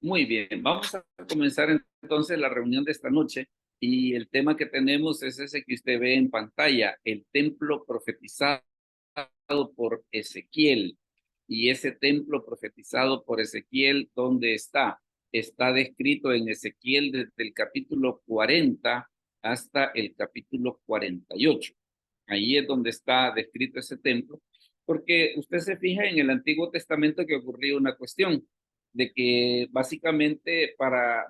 Muy bien, vamos a comenzar entonces la reunión de esta noche y el tema que tenemos es ese que usted ve en pantalla, el templo profetizado por Ezequiel. Y ese templo profetizado por Ezequiel, ¿dónde está? Está descrito en Ezequiel desde el capítulo 40 hasta el capítulo 48. Ahí es donde está descrito ese templo, porque usted se fija en el Antiguo Testamento que ocurrió una cuestión de que básicamente para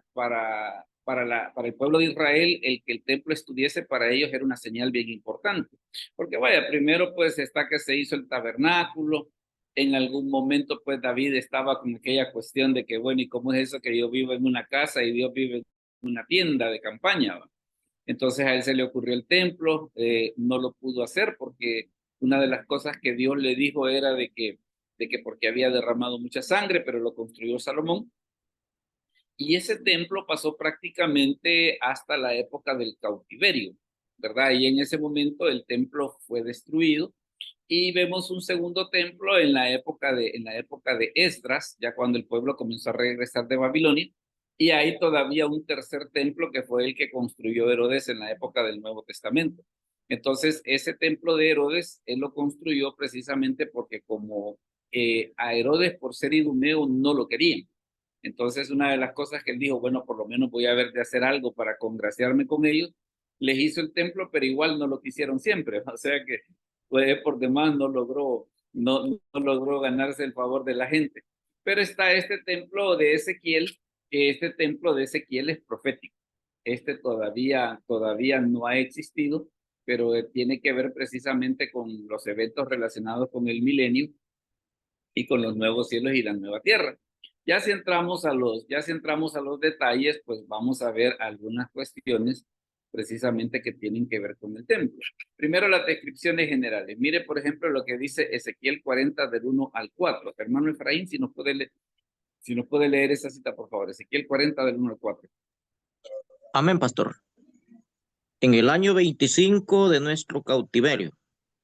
el pueblo de Israel, el que el templo estuviese para ellos era una señal bien importante. Porque vaya, primero pues está que se hizo el tabernáculo, en algún momento pues David estaba con aquella cuestión de que bueno, ¿y cómo es eso que yo vivo en una casa y Dios vive en una tienda de campaña? ¿Va? Entonces a él se le ocurrió el templo, no lo pudo hacer porque una de las cosas que Dios le dijo era de que porque había derramado mucha sangre, pero lo construyó Salomón. Y ese templo pasó prácticamente hasta la época del cautiverio, ¿verdad? Y en ese momento el templo fue destruido y vemos un segundo templo en la época de Esdras, ya cuando el pueblo comenzó a regresar de Babilonia, y hay todavía un tercer templo que fue el que construyó Herodes en la época del Nuevo Testamento. Entonces, ese templo de Herodes, él lo construyó precisamente porque como a Herodes por ser idumeo no lo querían. Entonces, una de las cosas que él dijo, bueno, por lo menos voy a ver de hacer algo para congraciarme con ellos, les hizo el templo, pero igual no lo quisieron siempre. O sea que pues, por demás no logró ganarse el favor de la gente. Pero está este templo de Ezequiel, que este templo de Ezequiel es profético. Este todavía no ha existido, pero tiene que ver precisamente con los eventos relacionados con el milenio y con los nuevos cielos y la nueva tierra. Ya si entramos a los detalles, pues vamos a ver algunas cuestiones precisamente que tienen que ver con el templo. Primero las descripciones generales. Mire, por ejemplo, lo que dice Ezequiel 40 del 1 al 4. Hermano Efraín, si nos puede leer esa cita, por favor. Ezequiel 40 del 1 al 4. Amén, pastor. En el año 25 de nuestro cautiverio,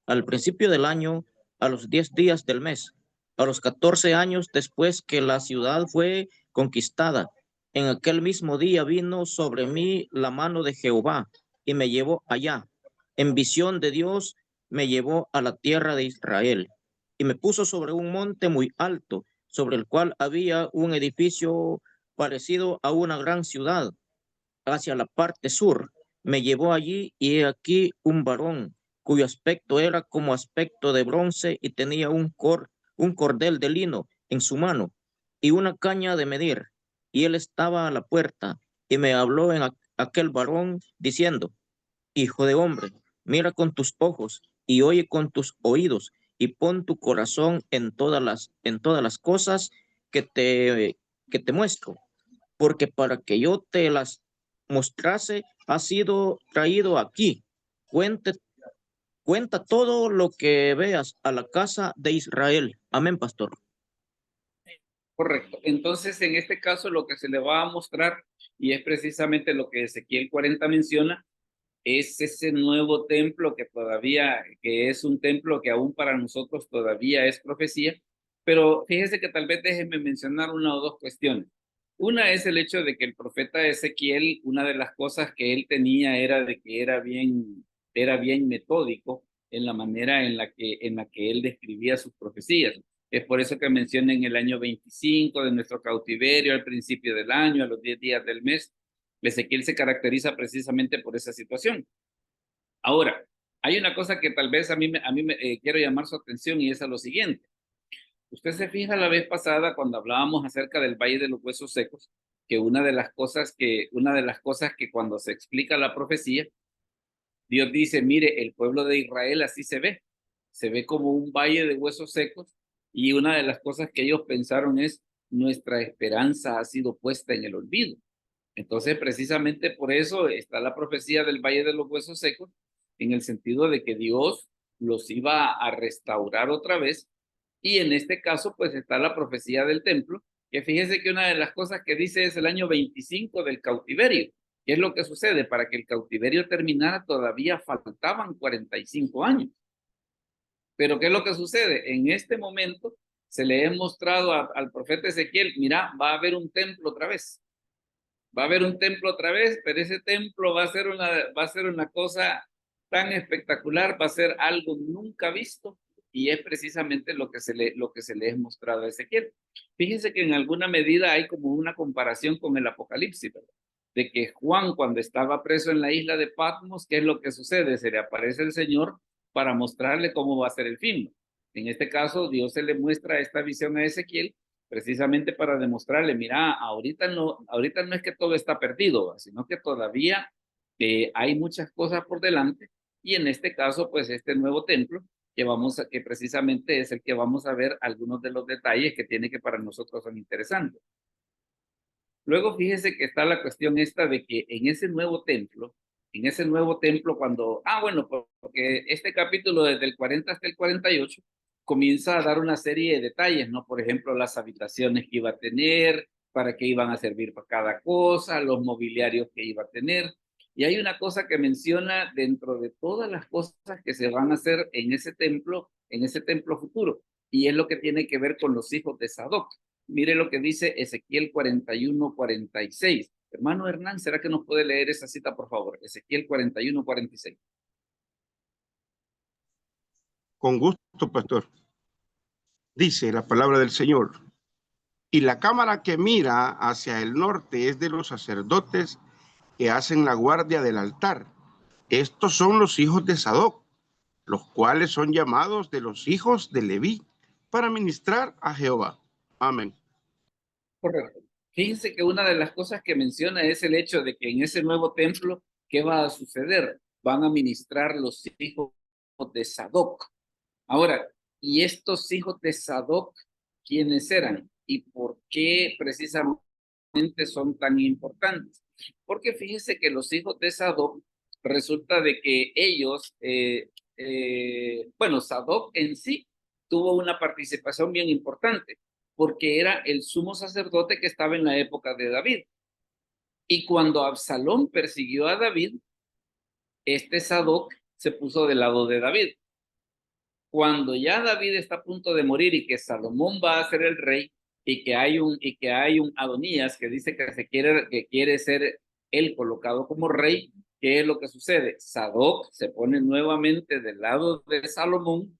al principio del año, a los 10 días del mes, a los 14 años después que la ciudad fue conquistada, en aquel mismo día vino sobre mí la mano de Jehová y me llevó allá. En visión de Dios me llevó a la tierra de Israel y me puso sobre un monte muy alto, sobre el cual había un edificio parecido a una gran ciudad hacia la parte sur. Me llevó allí y he aquí un varón cuyo aspecto era como aspecto de bronce y tenía un cordel de lino en su mano y una caña de medir. Y él estaba a la puerta y me habló en aquel varón diciendo, Hijo de hombre, mira con tus ojos y oye con tus oídos y pon tu corazón en todas las cosas que te muestro porque para que yo te las mostrase, ha sido traído aquí. Cuente, cuenta todo lo que veas a la casa de Israel. Amén, pastor. Correcto. Entonces, en este caso, lo que se le va a mostrar, y es precisamente lo que Ezequiel 40 menciona, es ese nuevo templo que es un templo que aún para nosotros todavía es profecía, pero fíjese que tal vez déjenme mencionar una o dos cuestiones. Una es el hecho de que el profeta Ezequiel, una de las cosas que él tenía era de que era bien metódico en la manera en la que él describía sus profecías. Es por eso que menciona en el año 25 de nuestro cautiverio, al principio del año, a los 10 días del mes, Ezequiel se caracteriza precisamente por esa situación. Ahora, hay una cosa que tal vez a mí me quiero llamar su atención y es a lo siguiente. Usted se fija la vez pasada cuando hablábamos acerca del Valle de los Huesos Secos, que una de las cosas que cuando se explica la profecía, Dios dice, mire, el pueblo de Israel así se ve como un valle de huesos secos y una de las cosas que ellos pensaron es, nuestra esperanza ha sido puesta en el olvido. Entonces, precisamente por eso está la profecía del Valle de los Huesos Secos, en el sentido de que Dios los iba a restaurar otra vez. Y en este caso, pues está la profecía del templo, que fíjese que una de las cosas que dice es el año 25 del cautiverio. ¿Qué es lo que sucede? Para que el cautiverio terminara todavía faltaban 45 años. Pero ¿qué es lo que sucede? En este momento se le ha mostrado al profeta Ezequiel, mira, va a haber un templo otra vez. Va a haber un templo otra vez, pero ese templo va a ser una cosa tan espectacular, va a ser algo nunca visto, y es precisamente lo que se le es mostrado a Ezequiel. Fíjense que en alguna medida hay como una comparación con el Apocalipsis, ¿verdad? De que Juan, cuando estaba preso en la isla de Patmos, ¿qué es lo que sucede? Se le aparece el Señor para mostrarle cómo va a ser el fin. En este caso, Dios se le muestra esta visión a Ezequiel precisamente para demostrarle, mira, ahorita no es que todo está perdido, sino que todavía hay muchas cosas por delante, y en este caso, pues este nuevo templo, que precisamente es el que vamos a ver algunos de los detalles que tiene, que para nosotros son interesantes. Luego fíjese que está la cuestión esta de que en ese nuevo templo, cuando, bueno, porque este capítulo desde el 40 hasta el 48 comienza a dar una serie de detalles, ¿no? Por ejemplo, las habitaciones que iba a tener, para qué iban a servir para cada cosa, los mobiliarios que iba a tener. Y hay una cosa que menciona dentro de todas las cosas que se van a hacer en ese templo futuro, y es lo que tiene que ver con los hijos de Sadoc. Mire lo que dice Ezequiel 41:46. Hermano Hernán, ¿será que nos puede leer esa cita, por favor? Ezequiel 41:46. Con gusto, pastor. Dice la palabra del Señor: y la cámara que mira hacia el norte es de los sacerdotes que hacen la guardia del altar. Estos son los hijos de Sadoc, los cuales son llamados de los hijos de Leví para ministrar a Jehová. Amén. Correcto. Fíjense que una de las cosas que menciona es el hecho de que en ese nuevo templo, ¿qué va a suceder? Van a ministrar los hijos de Sadoc. Ahora, ¿y estos hijos de Sadoc quiénes eran? ¿Y por qué precisamente son tan importantes? Porque fíjense que los hijos de Sadoc, resulta de que ellos, Sadoc en sí tuvo una participación bien importante, porque era el sumo sacerdote que estaba en la época de David. Y cuando Absalón persiguió a David, este Sadoc se puso del lado de David. Cuando ya David está a punto de morir y que Salomón va a ser el rey, y que hay un Adonías que dice que quiere ser él colocado como rey, ¿qué es lo que sucede? Sadoc se pone nuevamente del lado de Salomón,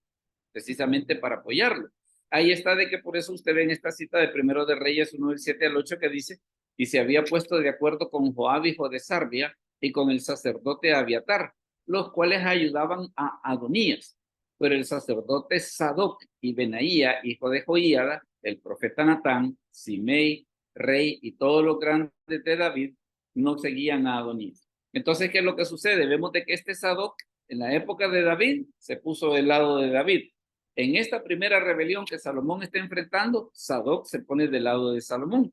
precisamente para apoyarlo. Ahí está, de que por eso usted ve en esta cita de Primero de Reyes 1, del 7 al 8, que dice: y se había puesto de acuerdo con Joab, hijo de Sarbia, y con el sacerdote Abiatar, los cuales ayudaban a Adonías. Pero el sacerdote Sadoc y Benaía, hijo de Joiada, el profeta Natán, Simei, rey, y todos los grandes de David, no seguían a Adonías. Entonces, ¿qué es lo que sucede? Vemos de que este Sadoc, en la época de David, se puso del lado de David. En esta primera rebelión que Salomón está enfrentando, Sadoc se pone del lado de Salomón.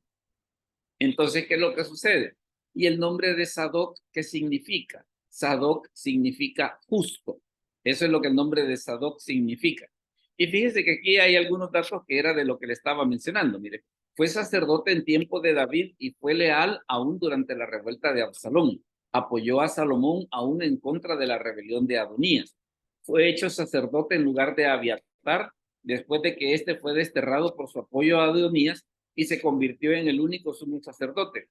Entonces, ¿qué es lo que sucede? Y el nombre de Sadoc, ¿qué significa? Sadoc significa justo. Eso es lo que el nombre de Sadoc significa. Y fíjese que aquí hay algunos datos que era de lo que le estaba mencionando. Mire, fue sacerdote en tiempo de David y fue leal aún durante la revuelta de Absalón. Apoyó a Salomón aún en contra de la rebelión de Adonías. Fue hecho sacerdote en lugar de Abiatar después de que éste fue desterrado por su apoyo a Adonías, y se convirtió en el único sumo sacerdote.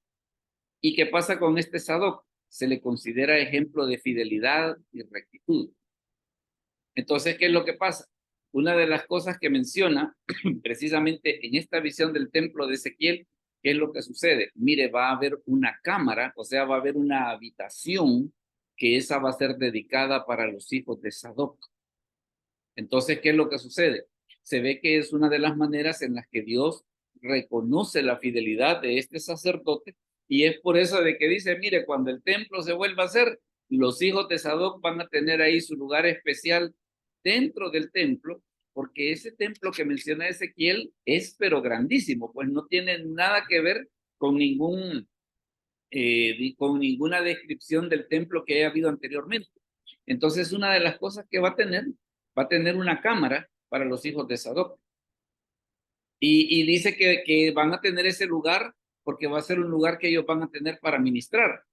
¿Y qué pasa con este Sadoc? Se le considera ejemplo de fidelidad y rectitud. Entonces, ¿qué es lo que pasa? Una de las cosas que menciona precisamente en esta visión del templo de Ezequiel, ¿qué es lo que sucede? Mire, va a haber una cámara, o sea, va a haber una habitación, que esa va a ser dedicada para los hijos de Sadoc. Entonces, ¿qué es lo que sucede? Se ve que es una de las maneras en las que Dios reconoce la fidelidad de este sacerdote, y es por eso de que dice, mire, cuando el templo se vuelva a hacer, los hijos de Sadoc van a tener ahí su lugar especial dentro del templo, porque ese templo que menciona Ezequiel es pero grandísimo, pues no tiene nada que ver con ninguna descripción del templo que haya habido anteriormente. Entonces, una de las cosas que va a tener una cámara para los hijos de Sadoc. Y dice que van a tener ese lugar porque va a ser un lugar que ellos van a tener para ministrar.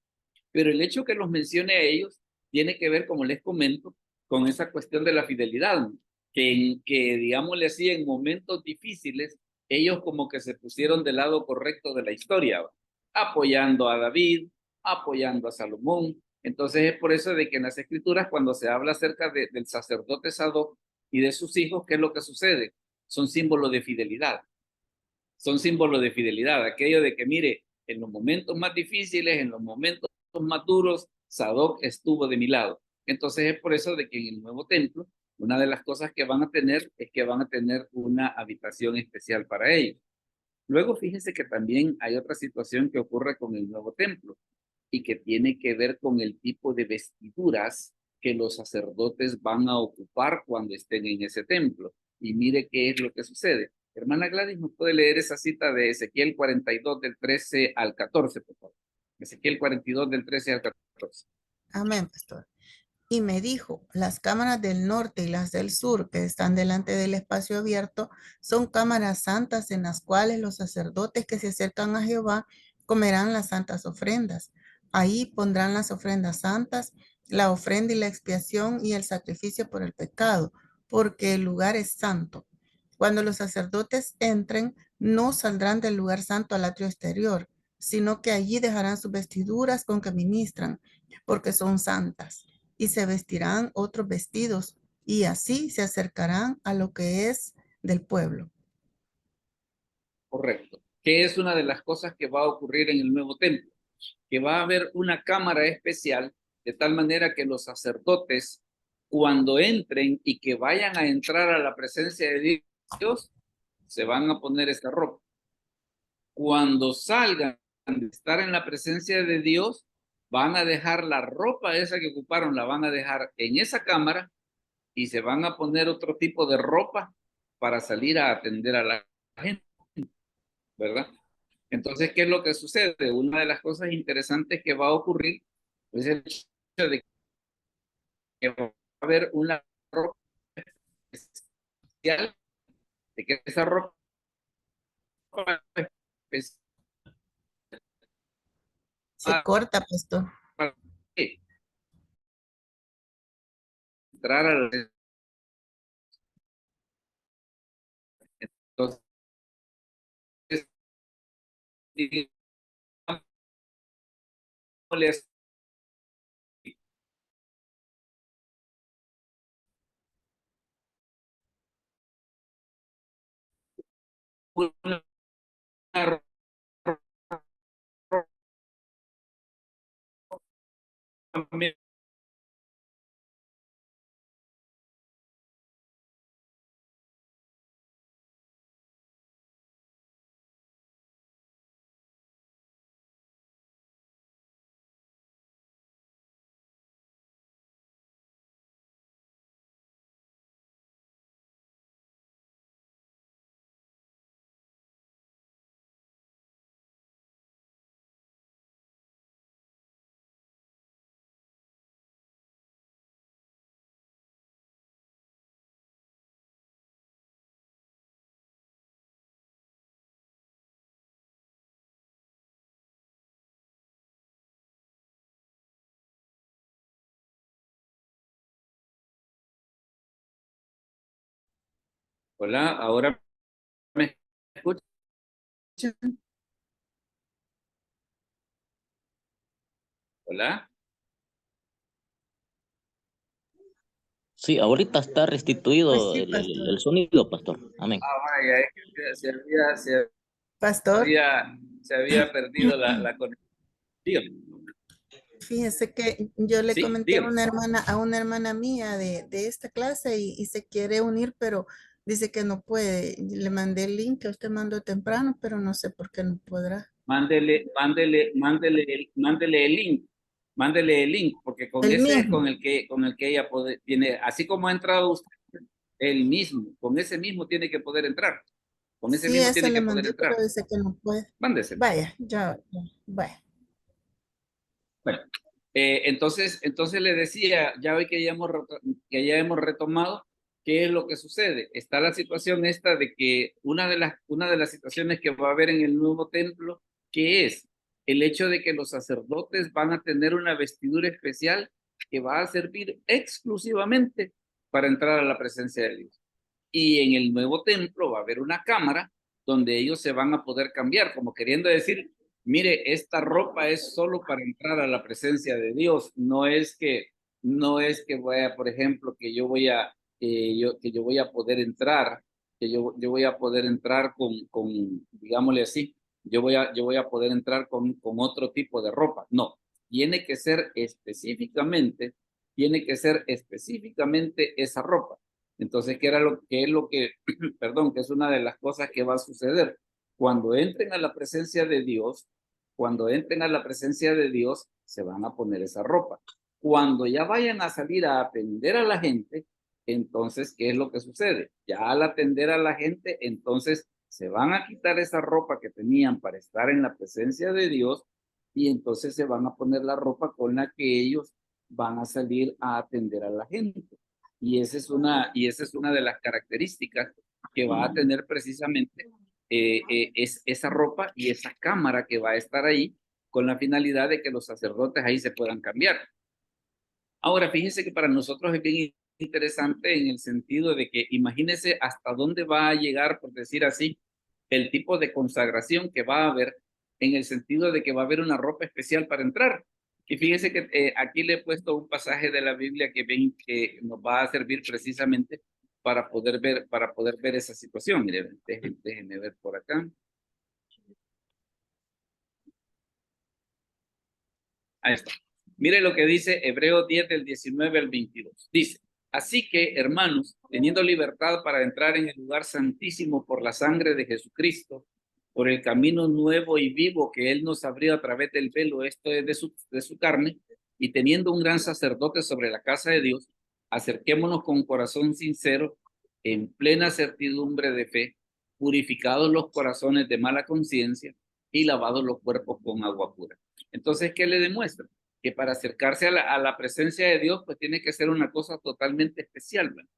Pero el hecho que los mencione a ellos tiene que ver, como les comento, con esa cuestión de la fidelidad. que digámosle así, en momentos difíciles, ellos como que se pusieron del lado correcto de la historia, ¿va? Apoyando a David, apoyando a Salomón. Entonces es por eso de que en las escrituras, cuando se habla acerca del sacerdote Sadoc y de sus hijos, ¿qué es lo que sucede? Son símbolos de fidelidad. Son símbolos de fidelidad. Aquello de que, mire, en los momentos más difíciles, en los momentos más duros, Sadoc estuvo de mi lado. Entonces es por eso de que en el nuevo templo, una de las cosas que van a tener es que van a tener una habitación especial para ellos. Luego fíjense que también hay otra situación que ocurre con el nuevo templo y que tiene que ver con el tipo de vestiduras que los sacerdotes van a ocupar cuando estén en ese templo. Y mire qué es lo que sucede. Hermana Gladys, ¿nos puede leer esa cita de Ezequiel 42 del 13 al 14, por favor? Ezequiel 42 del 13 al 14. Amén, pastor. Y me dijo, las cámaras del norte y las del sur que están delante del espacio abierto son cámaras santas en las cuales los sacerdotes que se acercan a Jehová comerán las santas ofrendas. Ahí pondrán las ofrendas santas, la ofrenda y la expiación y el sacrificio por el pecado, porque el lugar es santo. Cuando los sacerdotes entren, no saldrán del lugar santo al atrio exterior, sino que allí dejarán sus vestiduras con que ministran, porque son santas, y se vestirán otros vestidos, y así se acercarán a lo que es del pueblo. Correcto. ¿Qué es una de las cosas que va a ocurrir en el nuevo templo? Que va a haber una cámara especial de tal manera que los sacerdotes, cuando entren y que vayan a entrar a la presencia de Dios, se van a poner esta ropa. Cuando salgan de estar en la presencia de Dios, van a dejar la ropa esa que ocuparon, la van a dejar en esa cámara y se van a poner otro tipo de ropa para salir a atender a la gente, ¿verdad? Entonces, ¿qué es lo que sucede? Una de las cosas interesantes que va a ocurrir es el hecho de que va a haber una ropa especial, de que esa ropa especial Se corta, pastor. para entrar a la... Entonces, digámosle una ropa Hola, ahora me escuchan. Hola. Sí, ahorita está Pues restituido sí, pastor. el sonido, pastor. Amén. Vaya, es que Pastor, se había perdido la conexión. fíjese que yo le Sí, comenté dígame. a una hermana mía de esta clase y se quiere unir, pero dice que no puede. Le mandé el link que usted mandó temprano, pero no sé por qué no podrá. Mándele el link. Mándele el link, porque con El ese es mismo. con el que ella tiene, así como ha entrado usted, el mismo, con ese mismo tiene que poder entrar. Con ese Sí, mismo eso tiene le que poder mandé, pero entrar. dice que no puede. Mándeselo. Vaya, ya, vaya. Bueno, entonces le decía, ya hoy que ya hemos retomado, ¿qué es lo que sucede? Está la situación esta de que una de las situaciones que va a haber en el nuevo templo, que es el hecho de que los sacerdotes van a tener una vestidura especial que va a servir exclusivamente para entrar a la presencia de Dios. Y en el nuevo templo va a haber una cámara donde ellos se van a poder cambiar, como queriendo decir, mire, esta ropa es solo para entrar a la presencia de Dios, no es que vaya, por ejemplo, que yo voy a, que yo voy a poder entrar, que yo voy a poder entrar digámosle así, yo voy a poder entrar con otro tipo de ropa. No, tiene que ser específicamente esa ropa. Entonces, ¿qué es lo que, perdón, que es una de las cosas que va a suceder? Cuando entren a la presencia de Dios, cuando entren a la presencia de Dios, se van a poner esa ropa. Cuando ya vayan a salir a atender a la gente, entonces, ¿qué es lo que sucede? Ya al atender a la gente, entonces se van a quitar esa ropa que tenían para estar en la presencia de Dios y entonces se van a poner la ropa con la que ellos van a salir a atender a la gente. Y esa es una de las características que va a tener precisamente es esa ropa y esa cámara que va a estar ahí con la finalidad de que los sacerdotes ahí se puedan cambiar. Ahora, fíjense que para nosotros es bien interesante en el sentido de que imagínense hasta dónde va a llegar, por decir así, el tipo de consagración que va a haber en el sentido de que va a haber una ropa especial para entrar. Y fíjense que aquí le he puesto un pasaje de la Biblia que nos va a servir precisamente para poder ver esa situación. Miren, déjenme ver por acá. Ahí está. Mire lo que dice Hebreos 10 del 19 al 22. Dice, así que, hermanos, teniendo libertad para entrar en el lugar santísimo por la sangre de Jesucristo, por el camino nuevo y vivo que Él nos abrió a través del velo, esto es de su carne, y teniendo un gran sacerdote sobre la casa de Dios, acerquémonos con corazón sincero, en plena certidumbre de fe, purificados los corazones de mala conciencia y lavados los cuerpos con agua pura. Entonces, ¿qué le demuestra? Que para acercarse a la presencia de Dios, pues tiene que ser una cosa totalmente especial, ¿verdad?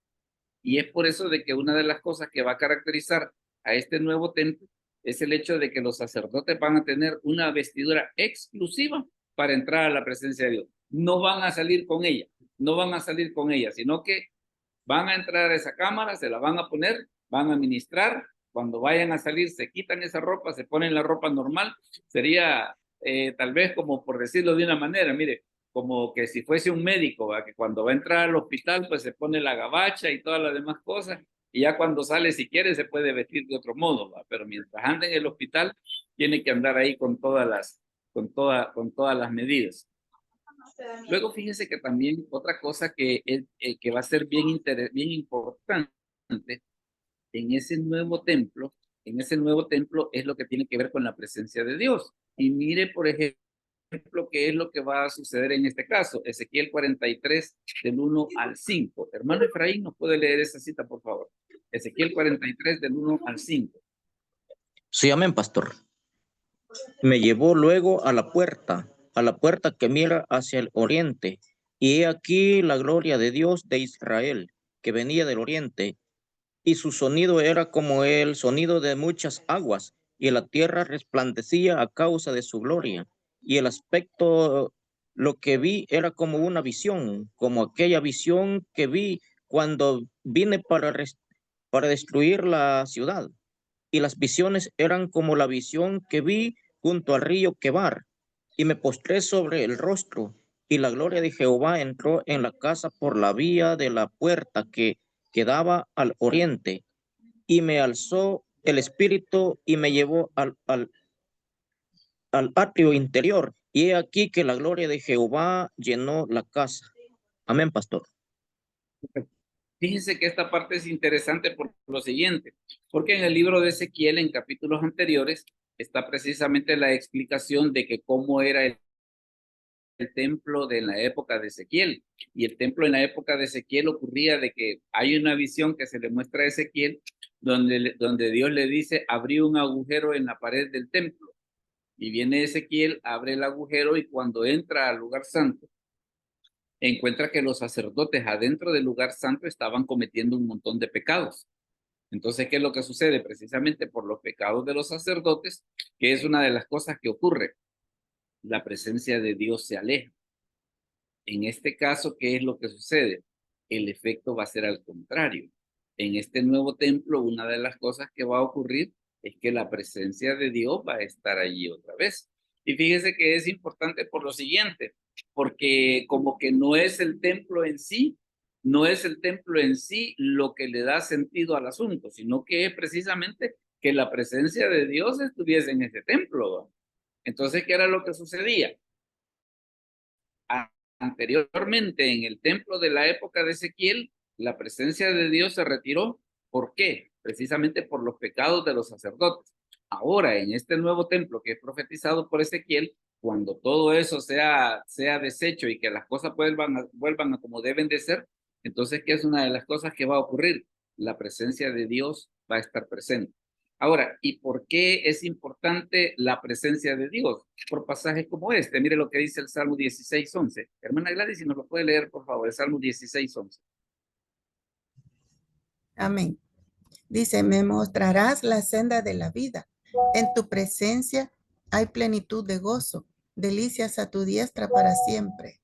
Y es por eso de que una de las cosas que va a caracterizar a este nuevo templo es el hecho de que los sacerdotes van a tener una vestidura exclusiva para entrar a la presencia de Dios. No van a salir con ella, no van a salir con ella, sino que van a entrar a esa cámara, se la van a poner, van a ministrar, cuando vayan a salir se quitan esa ropa, se ponen la ropa normal, sería tal vez como por decirlo de una manera, mire, como que si fuese un médico, ¿va? Que cuando va a entrar al hospital pues se pone la gabacha y todas las demás cosas, y ya cuando sale si quiere se puede vestir de otro modo, ¿va? Pero mientras anda en el hospital tiene que andar ahí con todas las medidas. Luego fíjense que también otra cosa que va a ser bien importante en ese nuevo templo, es lo que tiene que ver con la presencia de Dios. Y mire, por ejemplo, qué es lo que va a suceder en este caso. Ezequiel 43, del 1 al 5. Hermano Efraín, ¿nos puede leer esa cita, por favor? Ezequiel 43, del 1 al 5. Sí, amén, pastor. Me llevó luego a la puerta que mira hacia el oriente, y he aquí la gloria de Dios de Israel, que venía del oriente, y su sonido era como el sonido de muchas aguas, y la tierra resplandecía a causa de su gloria, y el aspecto, lo que vi era como una visión, como aquella visión que vi cuando vine para destruir la ciudad. Y las visiones eran como la visión que vi junto al río Quebar, y me postré sobre el rostro, y la gloria de Jehová entró en la casa por la vía de la puerta que daba al oriente, y me alzó el espíritu y me llevó al atrio interior, y he aquí que la gloria de Jehová llenó la casa. Amén, pastor. Fíjense que esta parte es interesante por lo siguiente, porque en el libro de Ezequiel, en capítulos anteriores, está precisamente la explicación de que cómo era el templo de la época de Ezequiel. Y el templo en la época de Ezequiel ocurría de que hay una visión que se le muestra a Ezequiel, donde Dios le dice, abrí un agujero en la pared del templo. Y viene Ezequiel, abre el agujero y cuando entra al lugar santo, encuentra que los sacerdotes adentro del lugar santo estaban cometiendo un montón de pecados. Entonces, ¿qué es lo que sucede? Precisamente por los pecados de los sacerdotes, que es una de las cosas que ocurre. La presencia de Dios se aleja. En este caso, ¿qué es lo que sucede? El efecto va a ser al contrario. en este nuevo templo, una de las cosas que va a ocurrir es que la presencia de Dios va a estar allí otra vez. Y fíjese que es importante por lo siguiente, porque como que no es el templo en sí, no es el templo en sí lo que le da sentido al asunto, sino que es precisamente que la presencia de Dios estuviese en ese templo, ¿no? Entonces, ¿qué era lo que sucedía? Anteriormente, en el templo de la época de Ezequiel, la presencia de Dios se retiró. ¿Por qué? Precisamente por los pecados de los sacerdotes. Ahora, en este nuevo templo que es profetizado por Ezequiel, cuando todo eso sea deshecho y que las cosas vuelvan a como deben de ser, entonces, ¿qué es una de las cosas que va a ocurrir? La presencia de Dios va a estar presente. Ahora, ¿y por qué es importante la presencia de Dios? Por pasajes como este. Mire lo que dice el Salmo 16:11. Hermana Gladys, si nos lo puede leer, por favor, el Salmo 16:11. Amén. Dice, me mostrarás la senda de la vida. En tu presencia hay plenitud de gozo, delicias a tu diestra para siempre.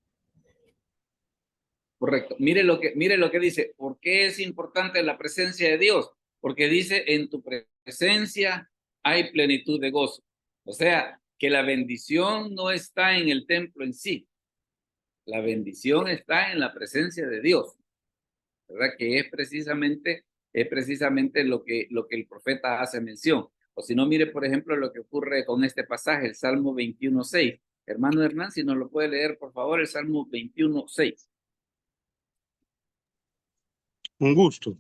Correcto. Mire lo que dice. ¿Por qué es importante la presencia de Dios? Porque dice, en tu presencia hay plenitud de gozo. O sea, que la bendición no está en el templo en sí. La bendición está en la presencia de Dios, ¿verdad? Que es precisamente lo que el profeta hace mención. O si no, mire, por ejemplo, lo que ocurre con este pasaje, el Salmo 21:6. Hermano Hernán, si nos lo puede leer, por favor, el Salmo 21:6. Un gusto.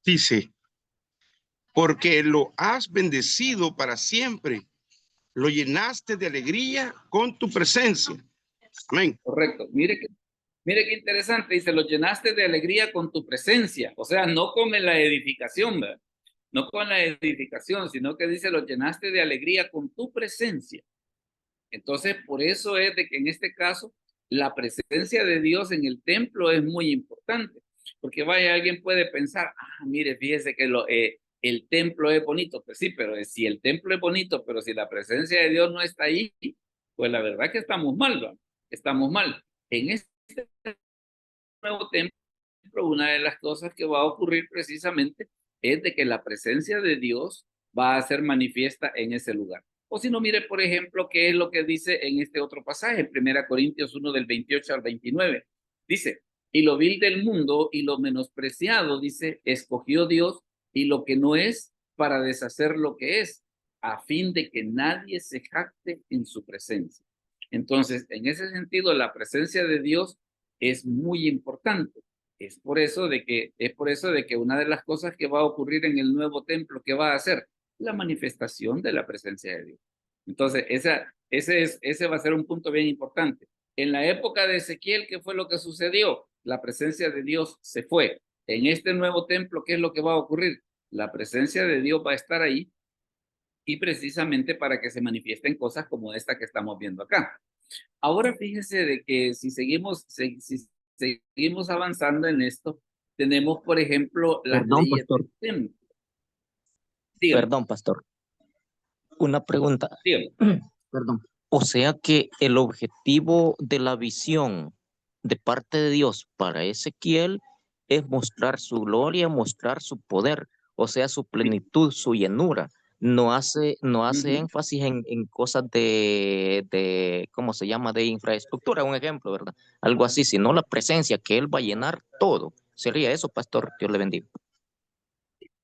Dice, porque lo has bendecido para siempre, lo llenaste de alegría con tu presencia. Amén. Correcto. Mire qué interesante. Dice, lo llenaste de alegría con tu presencia. O sea, no con la edificación, ¿verdad? No con la edificación, sino que dice, lo llenaste de alegría con tu presencia. Entonces, por eso es de que en este caso, la presencia de Dios en el templo es muy importante. Porque vaya, alguien puede pensar, mire, fíjese que el templo es bonito. Pues sí, pero si el templo es bonito, pero si la presencia de Dios no está ahí, pues la verdad que estamos mal, ¿verdad? Estamos mal. En este nuevo templo, una de las cosas que va a ocurrir precisamente es de que la presencia de Dios va a ser manifiesta en ese lugar. O si no, mire, por ejemplo, qué es lo que dice en este otro pasaje, 1 Corintios 1 del 28 al 29. Dice, y lo vil del mundo y lo menospreciado, dice, escogió Dios y lo que no es para deshacer lo que es, a fin de que nadie se jacte en su presencia. Entonces, en ese sentido, la presencia de Dios es muy importante. Es por eso de que una de las cosas que va a ocurrir en el nuevo templo, que va a ser la manifestación de la presencia de Dios. Entonces, ese va a ser un punto bien importante. En la época de Ezequiel, ¿qué fue lo que sucedió? La presencia de Dios se fue. En este nuevo templo, ¿qué es lo que va a ocurrir? La presencia de Dios va a estar ahí y precisamente para que se manifiesten cosas como esta que estamos viendo acá. Ahora fíjese de que si seguimos avanzando en esto, tenemos, por ejemplo, las Perdón, leyes pastor. del templo. Dígame, Perdón, pastor. Una pregunta. dígame. Perdón. O sea que el objetivo de la visión de parte de Dios para Ezequiel es mostrar su gloria, mostrar su poder, o sea, su plenitud, su llenura. No hace Ujú. énfasis en cosas de, ¿cómo se llama? De infraestructura, un ejemplo, ¿verdad? Algo así, sino la presencia, que Él va a llenar todo. Sería eso, pastor. Dios le bendiga.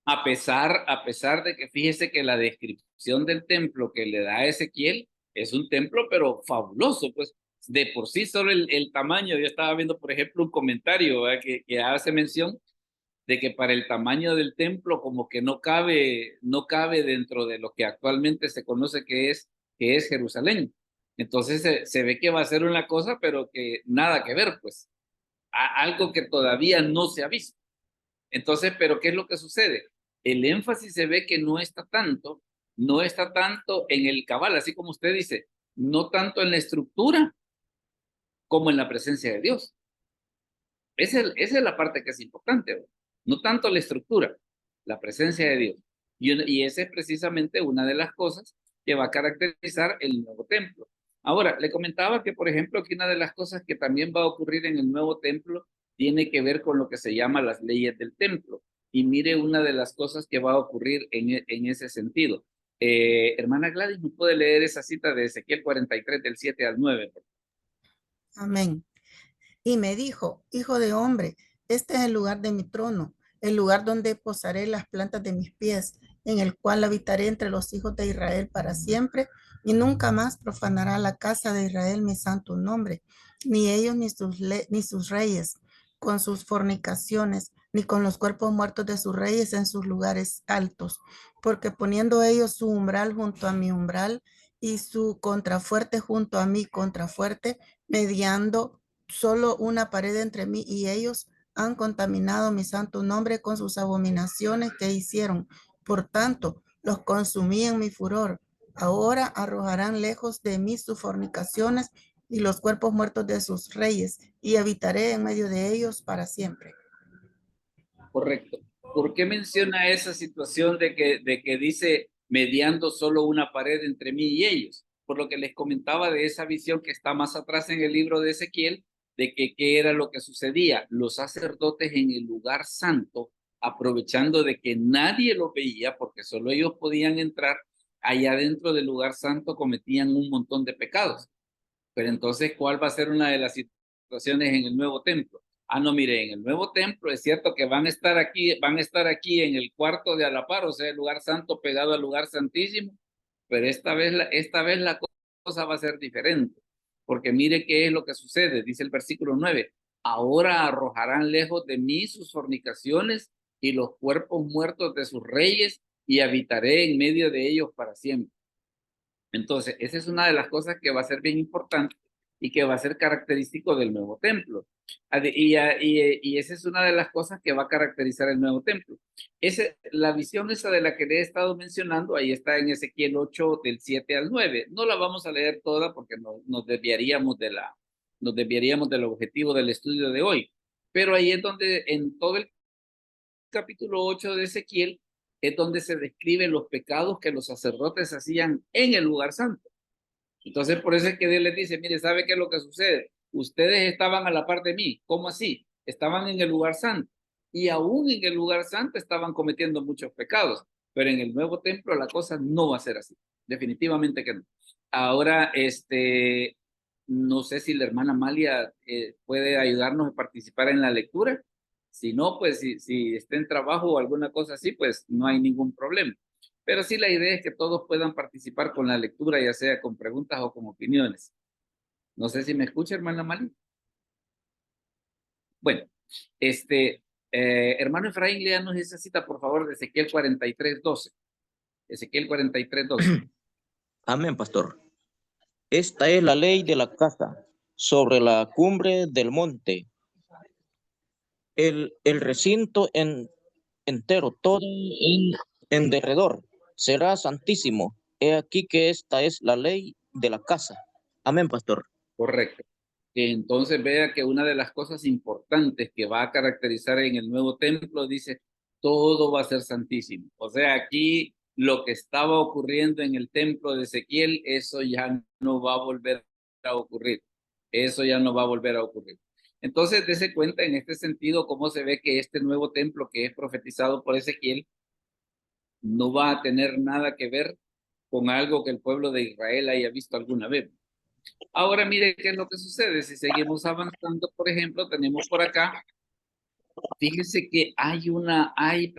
A pesar de que fíjese que la descripción del templo que le da a Ezequiel es un templo, pero fabuloso, pues de por sí solo el tamaño. Yo estaba viendo, por ejemplo, un comentario, ¿verdad? que hace mención de que para el tamaño del templo como que no cabe dentro de lo que actualmente se conoce que es Jerusalén. Entonces se ve que va a ser una cosa, pero que nada que ver, pues, algo que todavía no se ha visto. Entonces, pero ¿qué es lo que sucede? El énfasis se ve que no está tanto en el cabal, así como usted dice, no tanto en la estructura como en la presencia de Dios. Esa es la parte que es importante, ¿verdad? No tanto la estructura, la presencia de Dios. Y esa es precisamente una de las cosas que va a caracterizar el nuevo templo. Ahora, le comentaba que, por ejemplo, que una de las cosas que también va a ocurrir en el nuevo templo tiene que ver con lo que se llama las leyes del templo. Y mire una de las cosas que va a ocurrir en ese sentido. Hermana Gladys, ¿me puede leer esa cita de Ezequiel 43 del 7 al 9? Amén. Y me dijo, hijo de hombre, este es el lugar de mi trono, el lugar donde posaré las plantas de mis pies, en el cual habitaré entre los hijos de Israel para siempre, y nunca más profanará la casa de Israel mi santo nombre, ni ellos ni sus reyes, con sus fornicaciones, ni con los cuerpos muertos de sus reyes en sus lugares altos, porque poniendo ellos su umbral junto a mi umbral, y su contrafuerte junto a mi contrafuerte, mediando solo una pared entre mí y ellos, han contaminado mi santo nombre con sus abominaciones que hicieron. Por tanto, los consumí en mi furor. Ahora arrojarán lejos de mí sus fornicaciones y los cuerpos muertos de sus reyes, y habitaré en medio de ellos para siempre. Correcto. ¿Por qué menciona esa situación de que dice mediando solo una pared entre mí y ellos? Por lo que les comentaba de esa visión que está más atrás en el libro de Ezequiel, de que qué era lo que sucedía. Los sacerdotes en el lugar santo, aprovechando de que nadie lo veía, porque solo ellos podían entrar, allá dentro del lugar santo cometían un montón de pecados. Pero entonces, ¿cuál va a ser una de las situaciones en el nuevo templo? Ah, no, mire, en el nuevo templo es cierto que van a estar aquí en el cuarto de a la par, o sea, el lugar santo pegado al lugar santísimo, pero esta vez la cosa va a ser diferente, porque mire qué es lo que sucede, dice el versículo 9, ahora arrojarán lejos de mí sus fornicaciones y los cuerpos muertos de sus reyes, y habitaré en medio de ellos para siempre. Entonces, esa es una de las cosas que va a ser bien importante y que va a ser característico del nuevo templo. Y esa es una de las cosas que va a caracterizar el nuevo templo. La visión esa de la que le he estado mencionando, ahí está en Ezequiel 8 del 7 al 9. No la vamos a leer toda porque nos desviaríamos del objetivo del estudio de hoy. Pero ahí es donde en todo el capítulo 8 de Ezequiel es donde se describen los pecados que los sacerdotes hacían en el lugar santo. Entonces, por eso es que Dios les dice, mire, ¿sabe qué es lo que sucede? Ustedes estaban a la par de mí. ¿Cómo así? Estaban en el lugar santo. Y aún en el lugar santo estaban cometiendo muchos pecados. Pero en el nuevo templo la cosa no va a ser así. Definitivamente que no. Ahora, no sé si la hermana Amalia puede ayudarnos a participar en la lectura. Si no, pues si está en trabajo o alguna cosa así, pues no hay ningún problema. Pero sí, la idea es que todos puedan participar con la lectura, ya sea con preguntas o con opiniones. No sé si me escucha, hermana Mali. Bueno, hermano Efraín, léanos esa cita, por favor, de Ezequiel 43:12. Ezequiel 43:12. Amén, pastor. Esta es la ley de la casa sobre la cumbre del monte. El recinto entero, todo en derredor, será santísimo. He aquí que esta es la ley de la casa. Amén, pastor. Correcto. Entonces vea que una de las cosas importantes que va a caracterizar en el nuevo templo dice, todo va a ser santísimo. O sea, aquí lo que estaba ocurriendo en el templo de Ezequiel, eso ya no va a volver a ocurrir. Eso ya no va a volver a ocurrir. Entonces, dése cuenta en este sentido cómo se ve que este nuevo templo que es profetizado por Ezequiel no va a tener nada que ver con algo que el pueblo de Israel haya visto alguna vez. Ahora mire qué es lo que sucede. Si seguimos avanzando, por ejemplo, tenemos por acá, fíjese que hay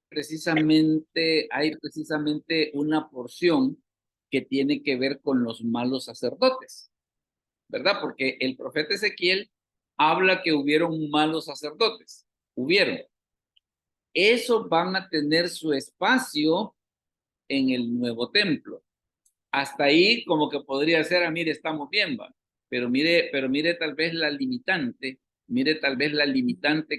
precisamente una porción que tiene que ver con los malos sacerdotes, ¿verdad? Porque el profeta Ezequiel habla que hubieron malos sacerdotes, hubieron. Esos van a tener su espacio en el nuevo templo. Hasta ahí como que podría ser, mire, estamos bien, va. Pero mire tal vez la limitante